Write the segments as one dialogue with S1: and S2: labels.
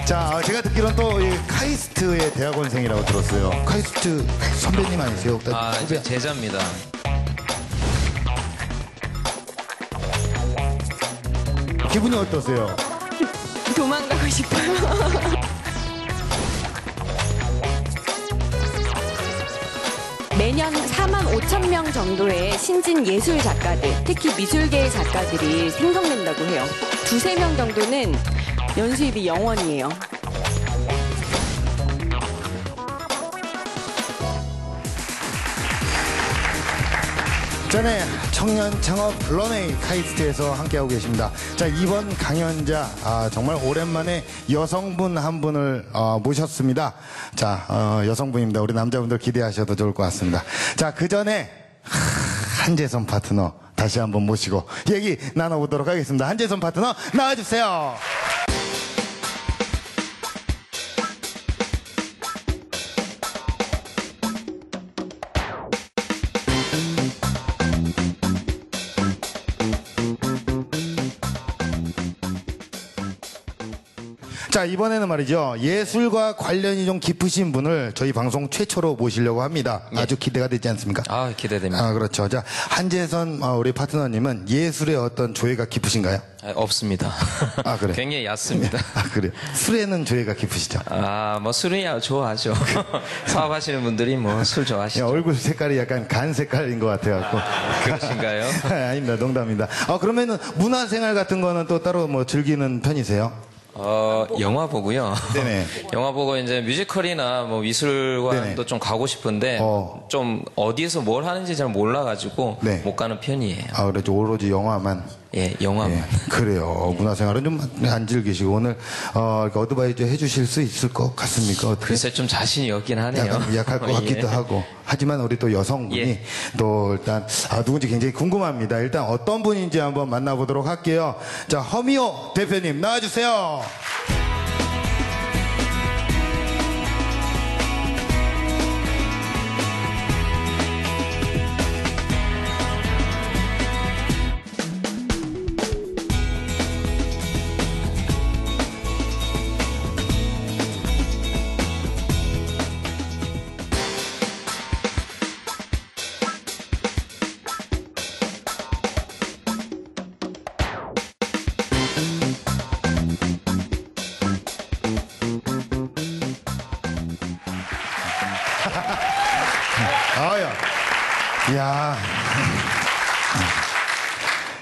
S1: 자, 제가 듣기로는 또 이 카이스트의 대학원생이라고 들었어요. 카이스트 선배님 아니세요?
S2: 아, 이제 제자입니다.
S1: 기분이 어떠세요?
S3: 도망가고 싶어요. 매년 4만 5천 명 정도의 신진 예술 작가들, 특히 미술계의 작가들이 생성된다고 해요. 두세 명 정도는 연수입이 0원이에요.
S1: 전에 청년 창업 런웨이 카이스트에서 함께하고 계십니다. 자, 이번 강연자 정말 오랜만에 여성분 한 분을 모셨습니다. 자, 여성분입니다. 우리 남자분들 기대하셔도 좋을 것 같습니다. 자, 그 전에 한재선 파트너 다시 한번 모시고 얘기 나눠보도록 하겠습니다. 한재선 파트너 나와주세요. 자, 이번에는 말이죠. 예술과 관련이 좀 깊으신 분을 저희 방송 최초로 모시려고 합니다. 아주 기대가 되지 않습니까?
S2: 아, 기대됩니다.
S1: 그렇죠. 자, 한재선 우리 파트너님은 예술에 어떤 조예가 깊으신가요?
S2: 아, 없습니다.
S1: 아, 그래.
S2: 굉장히 얕습니다.
S1: 아, 그래요. 술에는 조예가 깊으시죠?
S2: 아, 뭐 술이야 좋아하죠. 사업하시는 분들이 뭐 술 좋아하시죠.
S1: 얼굴 색깔이 약간 간 색깔인 것 같아갖고.
S2: 그러신가요?
S1: 아닙니다. 농담입니다. 그러면은 문화생활 같은 거는 또 따로 뭐 즐기는 편이세요?
S2: 영화 보고요.
S1: 네네.
S2: 영화 보고 이제 뮤지컬이나 뭐 미술관도
S1: 네네.
S2: 좀 가고 싶은데 좀 어디서 뭘 하는지 잘 몰라가지고
S1: 네.
S2: 못 가는 편이에요.
S1: 그래도 오로지 영화만.
S2: 예, 영화만.
S1: 예, 그래요. 문화생활은 좀 안 즐기시고 오늘 이렇게 어드바이저 해주실 수 있을 것 같습니까? 어떻게?
S2: 글쎄 좀 자신이 없긴 하네요.
S1: 약할 것 같기도
S2: 예.
S1: 하고. 하지만 우리 또 여성분이
S2: 예.
S1: 또 일단 누군지 굉장히 궁금합니다. 일단 어떤 분인지 한번 만나보도록 할게요. 자, 허미오 대표님 나와주세요.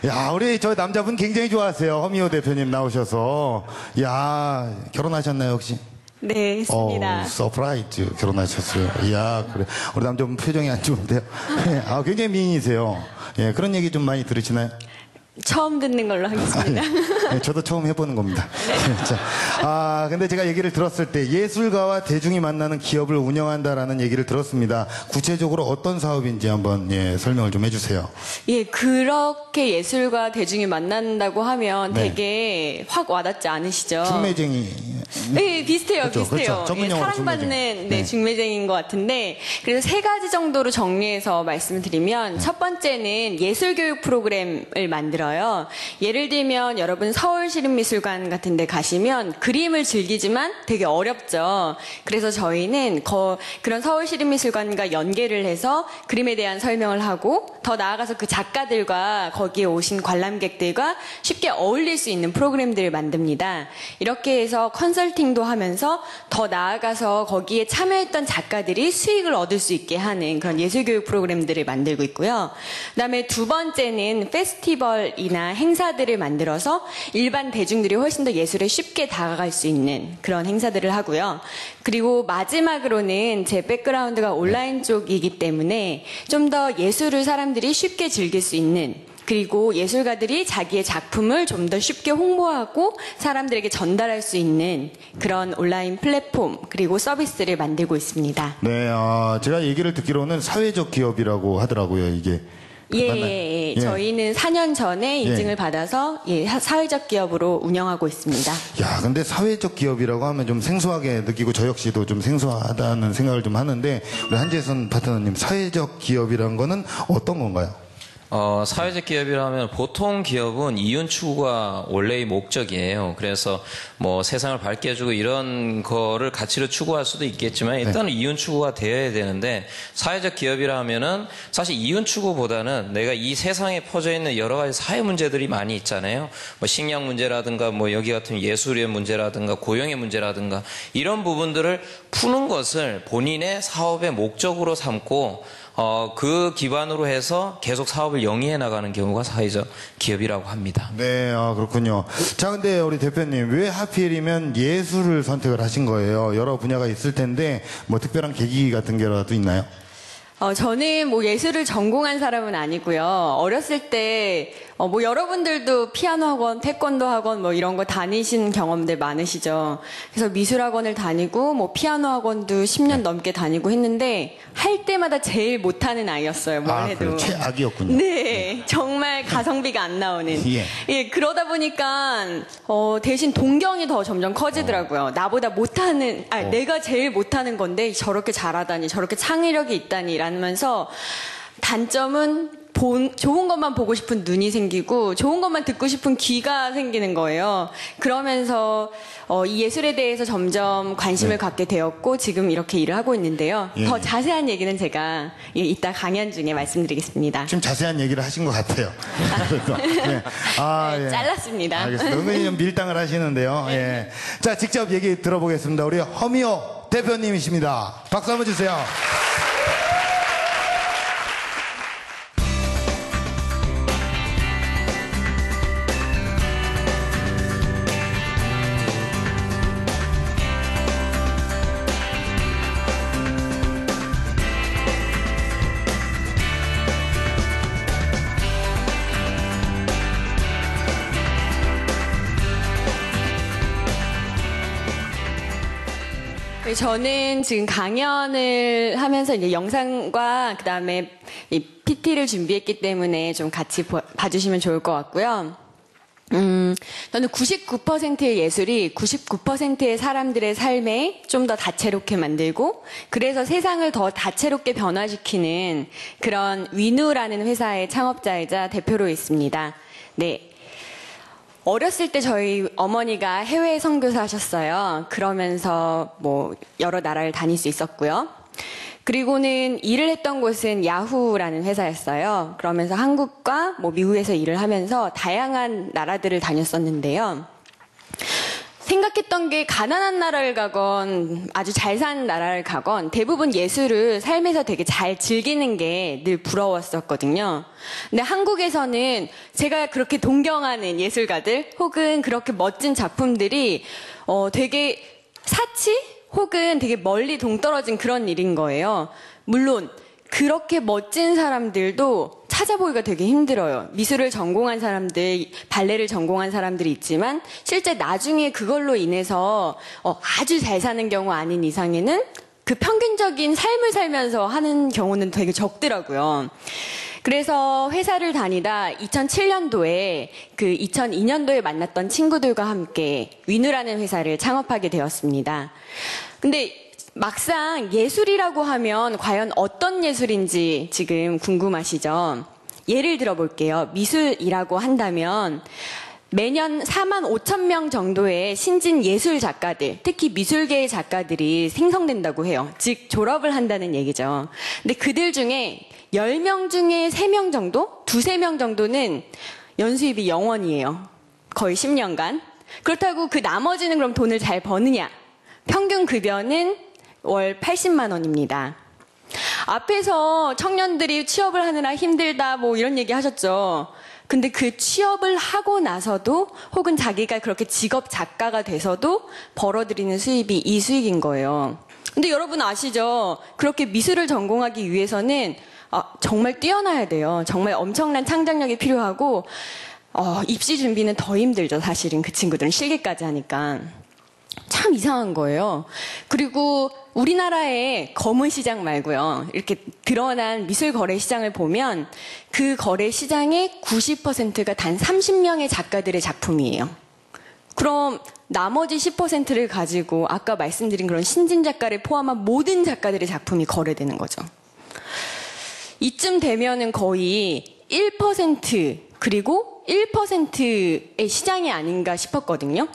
S1: 야, 우리 저 남자분 굉장히 좋아하세요. 허미호 대표님 나오셔서. 야, 결혼하셨나요, 혹시?
S3: 네, 했습니다.
S1: 서프라이즈 결혼하셨어요. 이야, 그래. 우리 남자분 표정이 안 좋은데요. 예, 굉장히 미인이세요. 예, 그런 얘기 좀 많이 들으시나요?
S3: 처음 듣는 걸로 하겠습니다.
S1: 네, 저도 처음 해보는 겁니다. 자, 근데 제가 얘기를 들었을 때 예술가와 대중이 만나는 기업을 운영한다라는 얘기를 들었습니다. 구체적으로 어떤 사업인지 한번 설명을 좀 해주세요.
S3: 예, 그렇게 예술과 대중이 만난다고 하면
S1: 네.
S3: 되게 확 와닿지 않으시죠?
S1: 중매쟁이.
S3: 네, 비슷해요,
S1: 그렇죠,
S3: 비슷해요.
S1: 그렇죠. 전문
S3: 예,
S1: 용어로
S3: 사랑받는
S1: 중매쟁이.
S3: 네,
S1: 네.
S3: 중매쟁인 것 같은데, 그래서 세 가지 정도로 정리해서 말씀드리면, 첫 번째는 예술교육 프로그램을 만들어요. 예를 들면 여러분 서울시립미술관 같은 데 가시면 그림을 즐기지만 되게 어렵죠. 그래서 저희는 그런 서울시립미술관과 연계를 해서 그림에 대한 설명을 하고, 더 나아가서 그 작가들과 거기에 오신 관람객들과 쉽게 어울릴 수 있는 프로그램들을 만듭니다. 이렇게 해서 컨설팅도 하면서 더 나아가서 거기에 참여했던 작가들이 수익을 얻을 수 있게 하는 그런 예술교육 프로그램들을 만들고 있고요. 그다음에 두 번째는 페스티벌이나 행사들을 만들어서 일반 대중들이 훨씬 더 예술에 쉽게 다가갈 수 있는 그런 행사들을 하고요. 그리고 마지막으로는 제 백그라운드가 온라인 쪽이기 때문에 좀 더 예술을 사람들이 쉽게 즐길 수 있는, 그리고 예술가들이 자기의 작품을 좀 더 쉽게 홍보하고 사람들에게 전달할 수 있는 그런 온라인 플랫폼 그리고 서비스를 만들고 있습니다.
S1: 네, 제가 얘기를 듣기로는 사회적 기업이라고 하더라고요, 이게.
S3: 예. 저희는 4년 전에 인증을 받아서 사회적 기업으로 운영하고 있습니다.
S1: 야, 근데 사회적 기업이라고 하면 좀 생소하게 느끼고 저 역시도 좀 생소하다는 생각을 좀 하는데 우리 한재선 파트너님, 사회적 기업이란 거는 어떤 건가요?
S2: 사회적 기업이라면 보통 기업은 이윤 추구가 원래의 목적이에요. 그래서 뭐 세상을 밝게 해주고 이런 거를 가치로 추구할 수도 있겠지만 일단은 이윤 추구가 되어야 되는데 사회적 기업이라 하면은 사실 이윤 추구보다는 내가 이 세상에 퍼져 있는 여러 가지 사회 문제들이 많이 있잖아요. 뭐 식량 문제라든가 뭐 여기 같은 예술의 문제라든가 고용의 문제라든가 이런 부분들을 푸는 것을 본인의 사업의 목적으로 삼고 그 기반으로 해서 계속 사업을 영위해 나가는 경우가 사회적 기업이라고 합니다.
S1: 네, 그렇군요. 자, 근데 우리 대표님, 왜 하필이면 예술을 선택을 하신 거예요? 여러 분야가 있을 텐데, 뭐 특별한 계기 같은 게라도 있나요?
S3: 저는 뭐 예술을 전공한 사람은 아니고요. 어렸을 때, 뭐 여러분들도 피아노 학원, 태권도 학원 뭐 이런 거 다니신 경험들 많으시죠. 그래서 미술 학원을 다니고, 뭐 피아노 학원도 10년 넘게 다니고 했는데, 할 때마다 제일 못하는 아이였어요. 뭘 해도.
S1: 그래, 최악이었군요.
S3: 네, 정말 가성비가 안 나오는.
S1: 예.
S3: 그러다 보니까 대신 동경이 더 점점 커지더라고요. 나보다 못하는, 내가 제일 못하는 건데 저렇게 잘하다니, 저렇게 창의력이 있다니, 라면서 단점은 좋은 것만 보고 싶은 눈이 생기고 좋은 것만 듣고 싶은 귀가 생기는 거예요. 그러면서 이 예술에 대해서 점점 관심을 갖게 되었고 지금 이렇게 일을 하고 있는데요.
S1: 예.
S3: 더 자세한 얘기는 제가 이따 강연 중에 말씀드리겠습니다.
S1: 좀 자세한 얘기를 하신 것 같아요. 네. 예.
S3: 잘랐습니다.
S1: 알겠습니다. 은근히 좀 밀당을 하시는데요. 예. 자, 직접 얘기 들어보겠습니다. 우리 허미호 대표님이십니다. 박수 한번 주세요.
S3: 저는 지금 강연을 하면서 이제 영상과 그다음에 이 PT를 준비했기 때문에 좀 같이 봐주시면 좋을 것 같고요. 저는 99%의 예술이 99%의 사람들의 삶에 좀 더 다채롭게 만들고 그래서 세상을 더 다채롭게 변화시키는 그런 위누라는 회사의 창업자이자 대표로 있습니다. 네. 어렸을 때 저희 어머니가 해외 선교사 하셨어요. 그러면서 뭐 여러 나라를 다닐 수 있었고요. 그리고는 일을 했던 곳은 야후라는 회사였어요. 그러면서 한국과 뭐 미국에서 일을 하면서 다양한 나라들을 다녔었는데요. 생각했던 게 가난한 나라를 가건 아주 잘 사는 나라를 가건 대부분 예술을 삶에서 되게 잘 즐기는 게 늘 부러웠었거든요. 근데 한국에서는 제가 그렇게 동경하는 예술가들 혹은 그렇게 멋진 작품들이 되게 사치 혹은 되게 멀리 동떨어진 그런 일인 거예요. 물론 그렇게 멋진 사람들도 찾아보기가 되게 힘들어요. 미술을 전공한 사람들, 발레를 전공한 사람들이 있지만 실제 나중에 그걸로 인해서 아주 잘 사는 경우 아닌 이상에는 그 평균적인 삶을 살면서 하는 경우는 되게 적더라고요. 그래서 회사를 다니다 2007년도에 그 2002년도에 만났던 친구들과 함께 위누라는 회사를 창업하게 되었습니다. 근데 막상 예술이라고 하면 과연 어떤 예술인지 지금 궁금하시죠? 예를 들어볼게요. 미술이라고 한다면 매년 4만 5천 명 정도의 신진 예술 작가들, 특히 미술계의 작가들이 생성된다고 해요. 즉 졸업을 한다는 얘기죠. 근데 그들 중에 10명 중에 3명 정도? 2-3명 정도는 연수입이 0원이에요. 거의 10년간. 그렇다고 그 나머지는 그럼 돈을 잘 버느냐? 평균 급여는 월 80만 원입니다. 앞에서 청년들이 취업을 하느라 힘들다 뭐 이런 얘기 하셨죠. 근데 그 취업을 하고 나서도 혹은 자기가 그렇게 직업 작가가 돼서도 벌어들이는 수입이 이 수익인 거예요. 근데 여러분 아시죠? 그렇게 미술을 전공하기 위해서는 정말 뛰어나야 돼요. 정말 엄청난 창작력이 필요하고 입시 준비는 더 힘들죠. 사실은 그 친구들은 실기까지 하니까. 참 이상한 거예요. 그리고 우리나라의 검은 시장 말고요. 이렇게 드러난 미술 거래 시장을 보면 그 거래 시장의 90%가 단 30명의 작가들의 작품이에요. 그럼 나머지 10%를 가지고 아까 말씀드린 그런 신진 작가를 포함한 모든 작가들의 작품이 거래되는 거죠. 이쯤 되면은 거의 1% 그리고 1%의 시장이 아닌가 싶었거든요.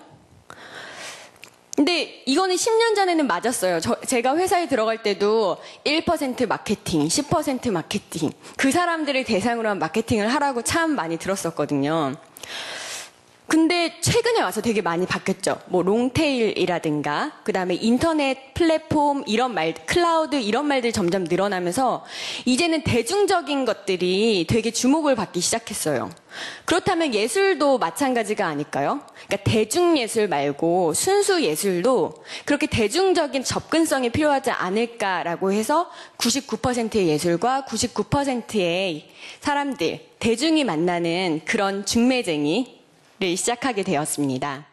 S3: 근데 이거는 10년 전에는 맞았어요. 제가 회사에 들어갈 때도 1% 마케팅, 10% 마케팅, 그 사람들을 대상으로 한 마케팅을 하라고 참 많이 들었었거든요. 근데 최근에 와서 되게 많이 바뀌었죠. 뭐 롱테일이라든가 그다음에 인터넷 플랫폼 이런 말, 클라우드 이런 말들이 점점 늘어나면서 이제는 대중적인 것들이 되게 주목을 받기 시작했어요. 그렇다면 예술도 마찬가지가 아닐까요? 그러니까 대중예술 말고 순수 예술도 그렇게 대중적인 접근성이 필요하지 않을까라고 해서 99%의 예술과 99%의 사람들, 대중이 만나는 그런 중매쟁이 를 시작하게 되었습니다.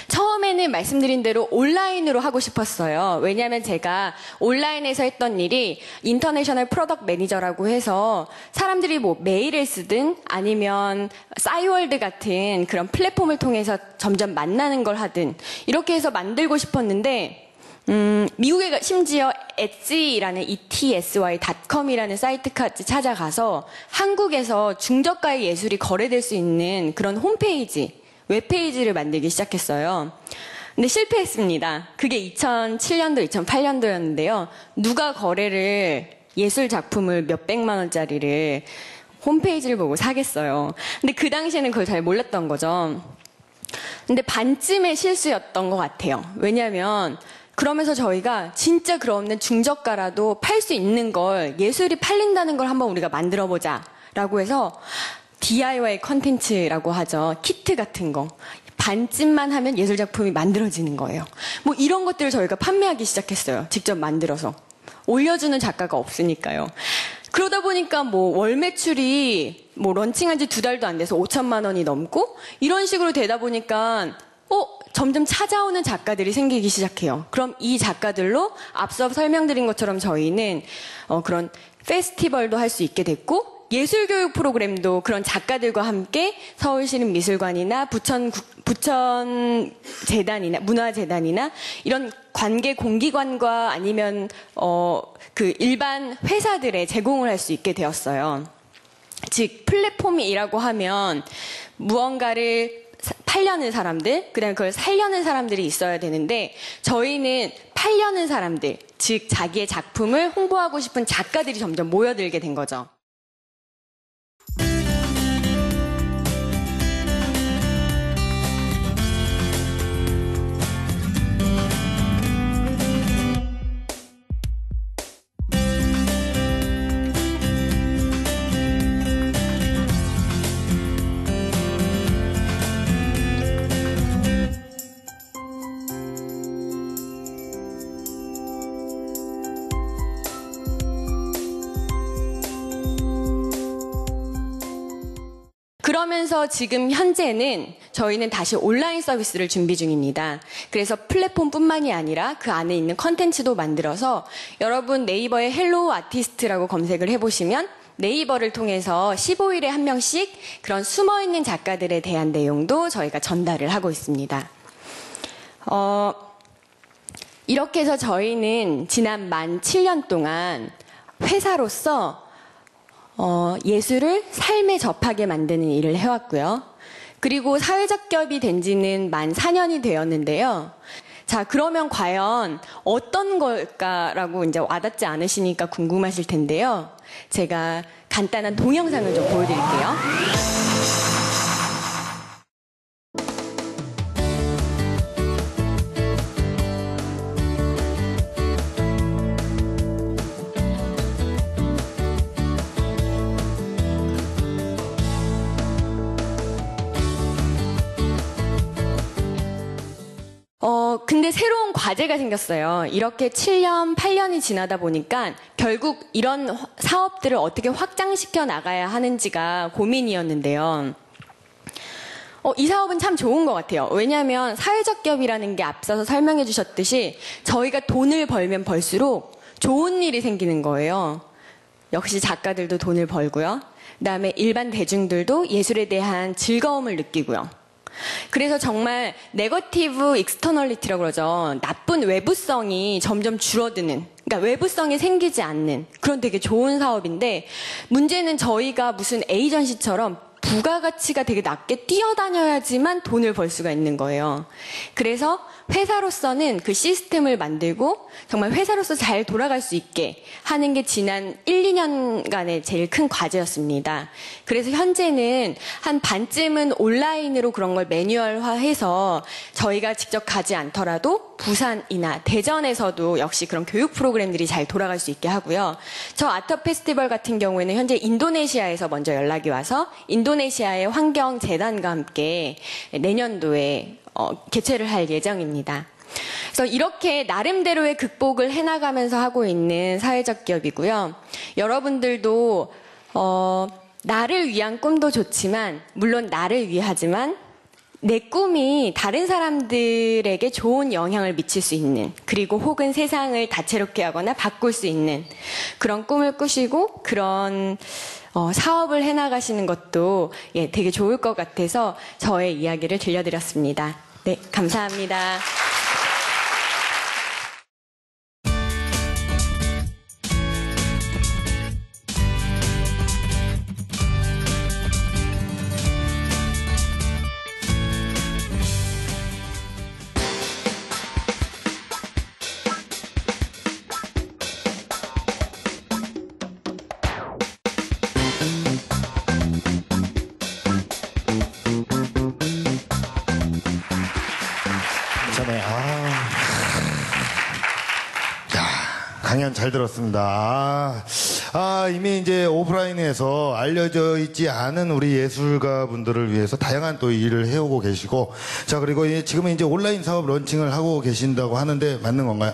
S3: 처음에는 말씀드린 대로 온라인으로 하고 싶었어요. 왜냐하면 제가 온라인에서 했던 일이 인터내셔널 프로덕트 매니저라고 해서 사람들이 뭐 메일을 쓰든 아니면 싸이월드 같은 그런 플랫폼을 통해서 점점 만나는 걸 하든 이렇게 해서 만들고 싶었는데 미국에 심지어 etsy.com 이라는 사이트까지 찾아가서 한국에서 중저가의 예술이 거래될 수 있는 그런 홈페이지, 웹페이지를 만들기 시작했어요. 근데 실패했습니다. 그게 2007년도, 2008년도였는데요. 누가 거래를 예술 작품을 몇백만 원짜리를 홈페이지를 보고 사겠어요. 근데 그 당시에는 그걸 잘 몰랐던 거죠. 근데 반쯤의 실수였던 것 같아요. 왜냐하면 그러면서 저희가 진짜 그러면 중저가라도 팔 수 있는 걸 예술이 팔린다는 걸 한번 우리가 만들어보자 라고 해서 DIY 컨텐츠라고 하죠. 키트 같은 거. 반쯤만 하면 예술작품이 만들어지는 거예요. 뭐 이런 것들을 저희가 판매하기 시작했어요. 직접 만들어서. 올려주는 작가가 없으니까요. 그러다 보니까 뭐 월 매출이 뭐 런칭한 지 2달도 안 돼서 5천만 원이 넘고 이런 식으로 되다 보니까 점점 찾아오는 작가들이 생기기 시작해요. 그럼 이 작가들로 앞서 설명드린 것처럼 저희는 그런 페스티벌도 할 수 있게 됐고 예술교육 프로그램도 그런 작가들과 함께 서울시립미술관이나 부천재단이나 문화재단이나 이런 관계 공기관과 아니면 그 일반 회사들에 제공을 할 수 있게 되었어요. 즉 플랫폼이라고 하면 무언가를 팔려는 사람들, 그다음에 그걸 살려는 사람들이 있어야 되는데 저희는 팔려는 사람들, 즉 자기의 작품을 홍보하고 싶은 작가들이 점점 모여들게 된 거죠. 그러면서 지금 현재는 저희는 다시 온라인 서비스를 준비 중입니다. 그래서 플랫폼뿐만이 아니라 그 안에 있는 컨텐츠도 만들어서 여러분 네이버에 헬로우 아티스트라고 검색을 해보시면 네이버를 통해서 15일에 한 명씩 그런 숨어있는 작가들에 대한 내용도 저희가 전달을 하고 있습니다. 이렇게 해서 저희는 지난 만 7년 동안 회사로서 예술을 삶에 접하게 만드는 일을 해왔고요. 그리고 사회적 기업이 된 지는 만 4년이 되었는데요. 자, 그러면 과연 어떤 걸까라고 이제 와닿지 않으시니까 궁금하실 텐데요. 제가 간단한 동영상을 좀 보여드릴게요. 근데 새로운 과제가 생겼어요. 이렇게 7년, 8년이 지나다 보니까 결국 이런 사업들을 어떻게 확장시켜 나가야 하는지가 고민이었는데요. 이 사업은 참 좋은 것 같아요. 왜냐하면 사회적 기업이라는 게 앞서서 설명해 주셨듯이 저희가 돈을 벌면 벌수록 좋은 일이 생기는 거예요. 역시 작가들도 돈을 벌고요. 그다음에 일반 대중들도 예술에 대한 즐거움을 느끼고요. 그래서 정말 네거티브 익스터널리티라고 그러죠. 나쁜 외부성이 점점 줄어드는, 그러니까 외부성이 생기지 않는 그런 되게 좋은 사업인데, 문제는 저희가 무슨 에이전시처럼 부가가치가 되게 낮게 뛰어다녀야지만 돈을 벌 수가 있는 거예요. 그래서 회사로서는 그 시스템을 만들고 정말 회사로서 잘 돌아갈 수 있게 하는 게 지난 1, 2년간의 제일 큰 과제였습니다. 그래서 현재는 한 반쯤은 온라인으로 그런 걸 매뉴얼화해서 저희가 직접 가지 않더라도 부산이나 대전에서도 역시 그런 교육 프로그램들이 잘 돌아갈 수 있게 하고요. 저 아트 페스티벌 같은 경우에는 현재 인도네시아에서 먼저 연락이 와서 인도네시아의 환경재단과 함께 내년도에 개최를 할 예정입니다. 그래서 이렇게 나름대로의 극복을 해나가면서 하고 있는 사회적 기업이고요. 여러분들도 나를 위한 꿈도 좋지만, 물론 나를 위하지만 내 꿈이 다른 사람들에게 좋은 영향을 미칠 수 있는, 그리고 혹은 세상을 다채롭게 하거나 바꿀 수 있는 그런 꿈을 꾸시고 그런 사업을 해나가시는 것도 되게 좋을 것 같아서 저의 이야기를 들려드렸습니다. 네, 감사합니다.
S1: 전에 강연 잘 들었습니다. 이미 이제 오프라인에서 알려져 있지 않은 우리 예술가 분들을 위해서 다양한 또 일을 해오고 계시고, 자, 그리고 지금은 이제 온라인 사업 런칭을 하고 계신다고 하는데 맞는 건가요?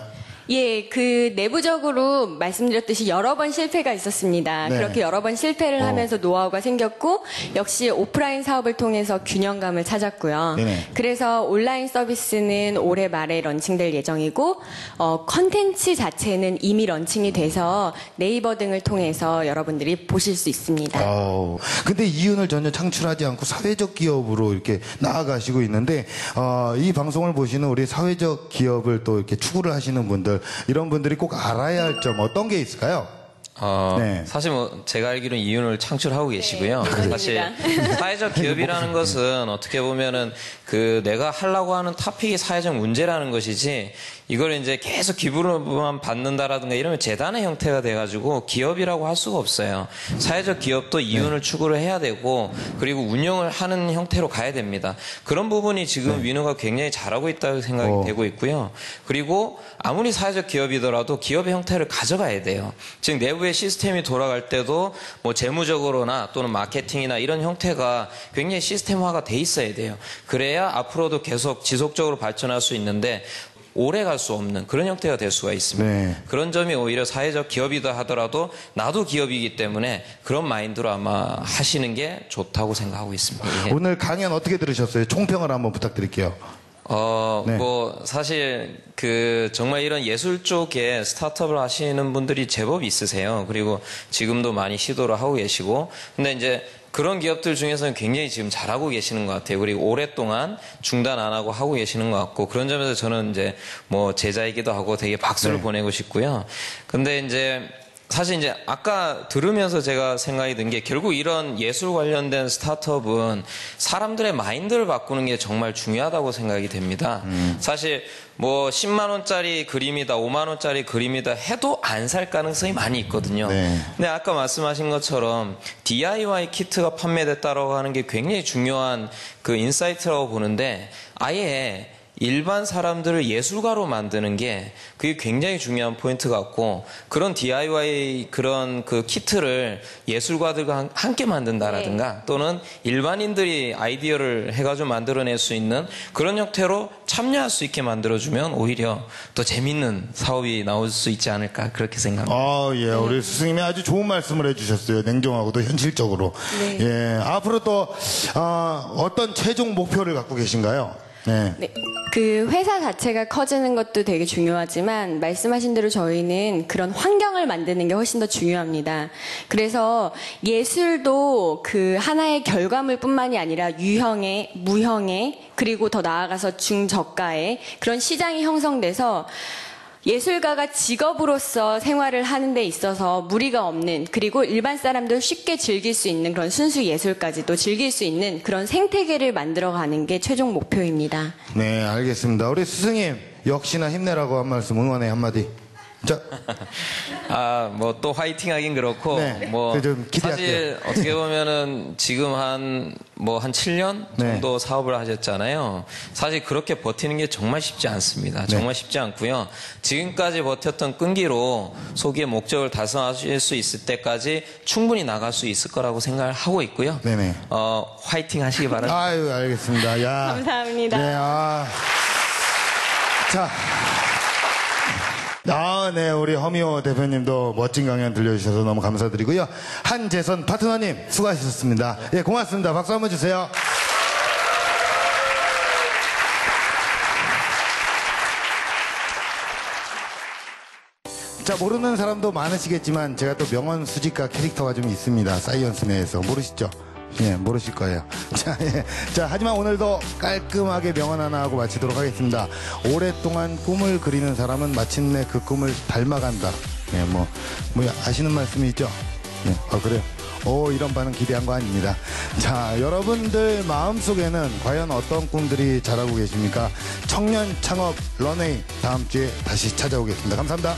S3: 예, 그 내부적으로 말씀드렸듯이 여러 번 실패가 있었습니다.
S1: 네.
S3: 그렇게 여러 번 실패를 하면서 노하우가 생겼고, 역시 오프라인 사업을 통해서 균형감을 찾았고요.
S1: 네네.
S3: 그래서 온라인 서비스는 올해 말에 런칭될 예정이고, 컨텐츠 자체는 이미 런칭이 돼서 네이버 등을 통해서 여러분들이 보실 수 있습니다.
S1: 근데 이윤을 전혀 창출하지 않고 사회적 기업으로 이렇게 나아가시고 있는데, 이 방송을 보시는 우리 사회적 기업을 또 이렇게 추구를 하시는 분들, 이런 분들이 꼭 알아야 할 점 어떤 게 있을까요? 네.
S2: 사실 뭐 제가 알기로는 이윤을 창출하고 계시고요.
S3: 네,
S2: 사실 사회적 기업이라는 것은 어떻게 보면은 그 내가 하려고 하는 토픽이 사회적 문제라는 것이지, 이걸 이제 계속 기부로만 받는다라든가 이러면 재단의 형태가 돼가지고 기업이라고 할 수가 없어요. 사회적 기업도 이윤을 추구를 해야 되고, 그리고 운영을 하는 형태로 가야 됩니다. 그런 부분이 지금 위너가 굉장히 잘하고 있다고 생각이 되고 있고요. 그리고 아무리 사회적 기업이더라도 기업의 형태를 가져가야 돼요. 즉 내부의 시스템이 돌아갈 때도 뭐 재무적으로나 또는 마케팅이나 이런 형태가 굉장히 시스템화가 돼 있어야 돼요. 그래야 앞으로도 계속 지속적으로 발전할 수 있는데 오래 갈 수 없는 그런 형태가 될 수가 있습니다.
S1: 네.
S2: 그런 점이 오히려 사회적 기업이다 하더라도 나도 기업이기 때문에 그런 마인드로 아마 하시는 게 좋다고 생각하고 있습니다. 예.
S1: 오늘 강연 어떻게 들으셨어요? 총평을 한번 부탁드릴게요. 네.
S2: 뭐 사실 그 정말 이런 예술 쪽에 스타트업을 하시는 분들이 제법 있으세요. 그리고 지금도 많이 시도를 하고 계시고, 근데 이제 그런 기업들 중에서는 굉장히 지금 잘하고 계시는 것 같아요. 그리고 오랫동안 중단 안 하고 계시는 것 같고, 그런 점에서 저는 이제 뭐 제자이기도 하고 되게 박수를 보내고 싶고요. 근데 이제 사실 이제 아까 들으면서 제가 생각이 든 게, 결국 이런 예술 관련된 스타트업은 사람들의 마인드를 바꾸는 게 정말 중요하다고 생각이 됩니다. 사실 뭐 10만 원짜리 그림이다, 5만 원짜리 그림이다 해도 안 살 가능성이 많이 있거든요.
S1: 네.
S2: 근데 아까 말씀하신 것처럼 DIY 키트가 판매됐다라고 하는 게 굉장히 중요한 그 인사이트라고 보는데, 아예 일반 사람들을 예술가로 만드는 게 그게 굉장히 중요한 포인트 같고, 그런 DIY 그런 그 키트를 예술가들과 함께 만든다라든가 또는 일반인들이 아이디어를 해가지고 만들어낼 수 있는 그런 형태로 참여할 수 있게 만들어주면 오히려 더 재밌는 사업이 나올 수 있지 않을까, 그렇게 생각합니다.
S1: 예, 우리 스승님이 아주 좋은 말씀을 해주셨어요. 냉정하고도 현실적으로.
S3: 네.
S1: 예, 앞으로 또 어떤 최종 목표를 갖고 계신가요? 네.
S3: 네. 그 회사 자체가 커지는 것도 되게 중요하지만 말씀하신 대로 저희는 그런 환경을 만드는 게 훨씬 더 중요합니다. 그래서 예술도 그 하나의 결과물뿐만이 아니라 유형의, 무형의, 그리고 더 나아가서 중저가의 그런 시장이 형성돼서 예술가가 직업으로서 생활을 하는 데 있어서 무리가 없는, 그리고 일반 사람도 쉽게 즐길 수 있는 그런 순수 예술까지도 즐길 수 있는 그런 생태계를 만들어가는 게 최종 목표입니다.
S1: 네, 알겠습니다. 우리 스승님 역시나 힘내라고 한 말씀, 응원의 한마디. 자,
S2: 뭐 또 화이팅 하긴 그렇고,
S1: 네,
S2: 뭐
S1: 좀 기대할게요.
S2: 사실 어떻게 보면은 지금 한 7년 정도 사업을 하셨잖아요. 사실 그렇게 버티는 게 정말 쉽지 않습니다. 정말 쉽지 않고요. 지금까지 버텼던 끈기로 소기의 목적을 달성하실 수 있을 때까지 충분히 나갈 수 있을 거라고 생각을 하고 있고요.
S1: 네네.
S2: 화이팅 하시기 바랍니다.
S1: 아유, 알겠습니다. 야.
S3: 감사합니다.
S1: 네, 자. 네, 우리 허미호 대표님도 멋진 강연 들려주셔서 너무 감사드리고요. 한재선 파트너님, 수고하셨습니다. 예, 고맙습니다. 박수 한번 주세요. 자, 모르는 사람도 많으시겠지만 제가 또 명언 수집가 캐릭터가 좀 있습니다. 사이언스 내에서. 모르시죠? 예, 모르실 거예요. 자, 예. 자, 하지만 오늘도 깔끔하게 명언 하나 하고 마치도록 하겠습니다. 오랫동안 꿈을 그리는 사람은 마침내 그 꿈을 닮아간다. 예, 뭐 아시는 말씀이 있죠? 예, 그래요. 이런 반응 기대한 거 아닙니다. 자, 여러분들 마음속에는 과연 어떤 꿈들이 자라고 계십니까? 청년 창업 런웨이 다음 주에 다시 찾아오겠습니다. 감사합니다.